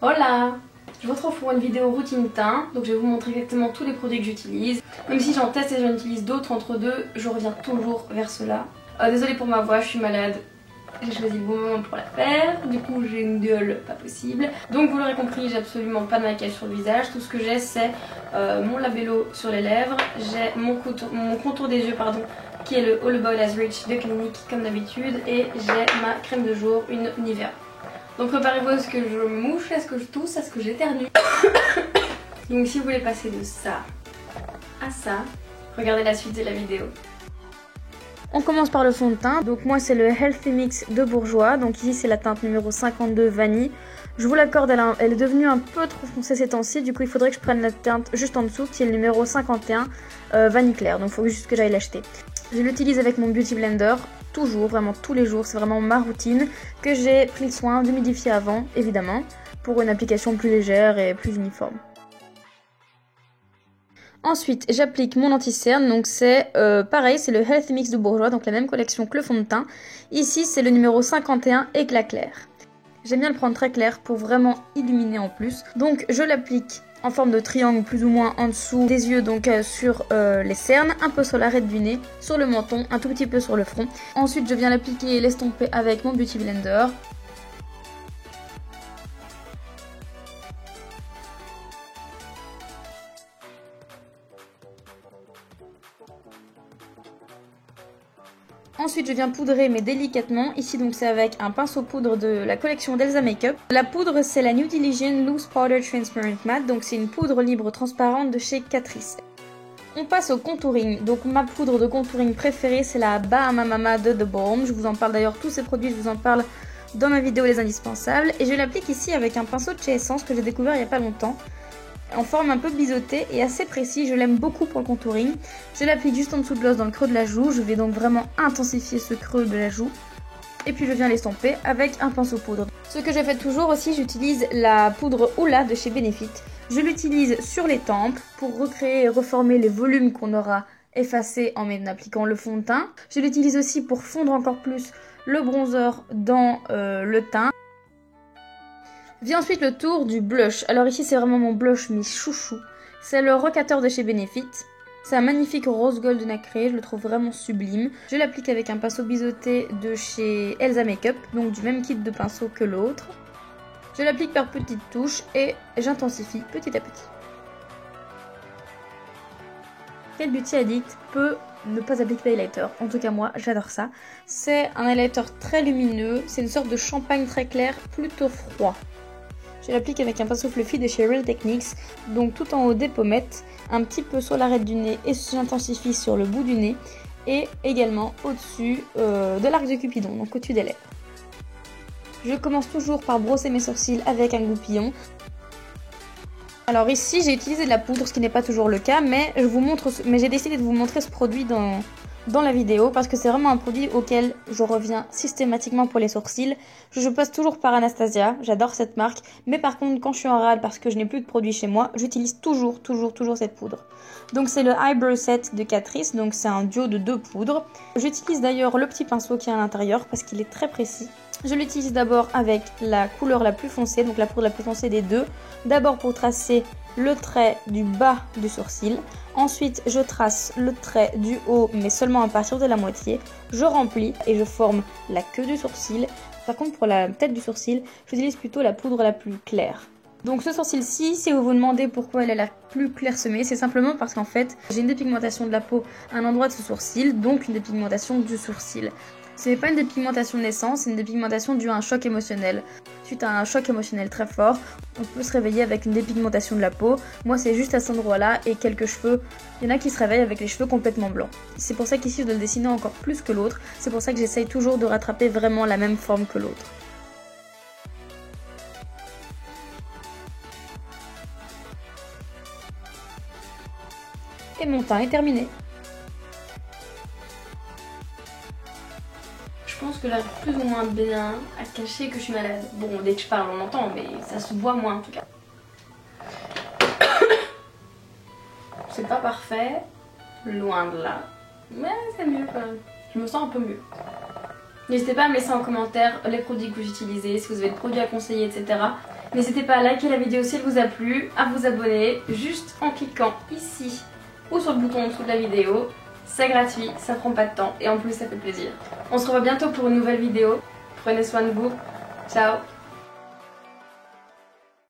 Hola! Je vous retrouve pour une vidéo routine teint, donc je vais vous montrer exactement tous les produits que j'utilise. Même si j'en teste et j'en utilise d'autres entre deux, je reviens toujours vers cela. Désolée pour ma voix, je suis malade. J'ai choisi le bon moment pour la faire, du coup j'ai une gueule pas possible. Donc vous l'aurez compris, j'ai absolument pas de maquillage sur le visage. Tout ce que j'ai c'est mon labello sur les lèvres, j'ai mon contour des yeux pardon, qui est le All About As Rich de Clinique comme d'habitude, et j'ai ma crème de jour, une Nivea. Donc préparez-vous à ce que je mouche, à ce que je tousse, à ce que j'éternue. Donc si vous voulez passer de ça à ça, regardez la suite de la vidéo. On commence par le fond de teint, donc moi c'est le Healthy Mix de Bourjois, donc ici c'est la teinte numéro 52 vanille. Je vous l'accorde, elle est devenue un peu trop foncée ces temps-ci, du coup il faudrait que je prenne la teinte juste en dessous qui est le numéro 51 vanille claire, donc il faut juste que j'aille l'acheter. Je l'utilise avec mon Beauty Blender, toujours, vraiment tous les jours, c'est vraiment ma routine, que j'ai pris le soin d'humidifier avant, évidemment, pour une application plus légère et plus uniforme. Ensuite, j'applique mon anti-cerne, donc c'est pareil, c'est le Healthy Mix de Bourjois, donc la même collection que le fond de teint. Ici, c'est le numéro 51 éclat clair. J'aime bien le prendre très clair pour vraiment illuminer en plus. Donc je l'applique en forme de triangle plus ou moins en dessous des yeux, donc sur les cernes, un peu sur l'arête du nez, sur le menton, un tout petit peu sur le front. Ensuite, je viens l'appliquer et l'estomper avec mon Beauty Blender. Ensuite, je viens poudrer mais délicatement. Ici, donc, c'est avec un pinceau poudre de la collection d'Elsa Makeup. La poudre, c'est la Nude Illusion Loose Powder Transparent Matte. Donc, c'est une poudre libre transparente de chez Catrice. On passe au contouring. Donc, ma poudre de contouring préférée, c'est la Bahama Mama de The Balm. Je vous en parle d'ailleurs, tous ces produits, je vous en parle dans ma vidéo Les Indispensables. Et je l'applique ici avec un pinceau de chez Essence que j'ai découvert il n'y a pas longtemps, en forme un peu biseautée et assez précis. Je l'aime beaucoup pour le contouring. Je l'applique juste en dessous de l'os dans le creux de la joue. Je vais donc vraiment intensifier ce creux de la joue. Et puis je viens l'estomper avec un pinceau poudre. Ce que je fais toujours aussi, j'utilise la poudre Hoola de chez Benefit. Je l'utilise sur les tempes pour recréer et reformer les volumes qu'on aura effacés en appliquant le fond de teint. Je l'utilise aussi pour fondre encore plus le bronzer dans le teint. Vient ensuite le tour du blush. Alors ici c'est vraiment mon blush mais chouchou. C'est le Rockateur de chez Benefit. C'est un magnifique rose gold nacré, je le trouve vraiment sublime. Je l'applique avec un pinceau biseauté de chez Elsa Makeup, donc du même kit de pinceau que l'autre. Je l'applique par petites touches et j'intensifie petit à petit. Quel Beauty Addict peut ne pas appliquer l'highlighter? En tout cas moi j'adore ça. C'est un highlighter très lumineux, c'est une sorte de champagne très clair, plutôt froid. Je l'applique avec un pinceau fluffy de chez Real Techniques, donc tout en haut des pommettes, un petit peu sur l'arête du nez et j'intensifie sur le bout du nez et également au-dessus de l'arc de Cupidon, donc au-dessus des lèvres. Je commence toujours par brosser mes sourcils avec un goupillon. Alors ici j'ai utilisé de la poudre, ce qui n'est pas toujours le cas, mais j'ai décidé de vous montrer ce produit dans la vidéo parce que c'est vraiment un produit auquel je reviens systématiquement pour les sourcils. Je passe toujours par Anastasia, j'adore cette marque, mais par contre quand je suis en rade parce que je n'ai plus de produits chez moi, j'utilise toujours cette poudre. Donc c'est le Eyebrow Set de Catrice, donc c'est un duo de 2 poudres. J'utilise d'ailleurs le petit pinceau qui est à l'intérieur parce qu'il est très précis. Je l'utilise d'abord avec la couleur la plus foncée, donc la poudre la plus foncée des deux. D'abord pour tracer le trait du bas du sourcil. Ensuite, je trace le trait du haut, mais seulement à partir de la moitié. Je remplis et je forme la queue du sourcil. Par contre, pour la tête du sourcil, j'utilise plutôt la poudre la plus claire. Donc ce sourcil-ci, si vous vous demandez pourquoi elle est la plus clairsemée, c'est simplement parce qu'en fait, j'ai une dépigmentation de la peau à un endroit de ce sourcil, donc une dépigmentation du sourcil. Ce n'est pas une dépigmentation de naissance, c'est une dépigmentation due à un choc émotionnel. Suite à un choc émotionnel très fort, on peut se réveiller avec une dépigmentation de la peau. Moi, c'est juste à cet endroit-là et quelques cheveux. Il y en a qui se réveillent avec les cheveux complètement blancs. C'est pour ça qu'ici, je dois le dessiner encore plus que l'autre. C'est pour ça que j'essaye toujours de rattraper vraiment la même forme que l'autre. Et mon teint est terminé. Je pense que j'arrive plus ou moins bien à cacher que je suis malade. Bon, dès que je parle on entend, mais ça se voit moins en tout cas. C'est pas parfait, loin de là, mais c'est mieux quand même. Je me sens un peu mieux. N'hésitez pas à me laisser en commentaire les produits que vous utilisez, si vous avez des produits à conseiller, etc. N'hésitez pas à liker la vidéo si elle vous a plu, à vous abonner juste en cliquant ici ou sur le bouton en dessous de la vidéo. C'est gratuit, ça prend pas de temps et en plus ça fait plaisir. On se revoit bientôt pour une nouvelle vidéo. Prenez soin de vous. Ciao.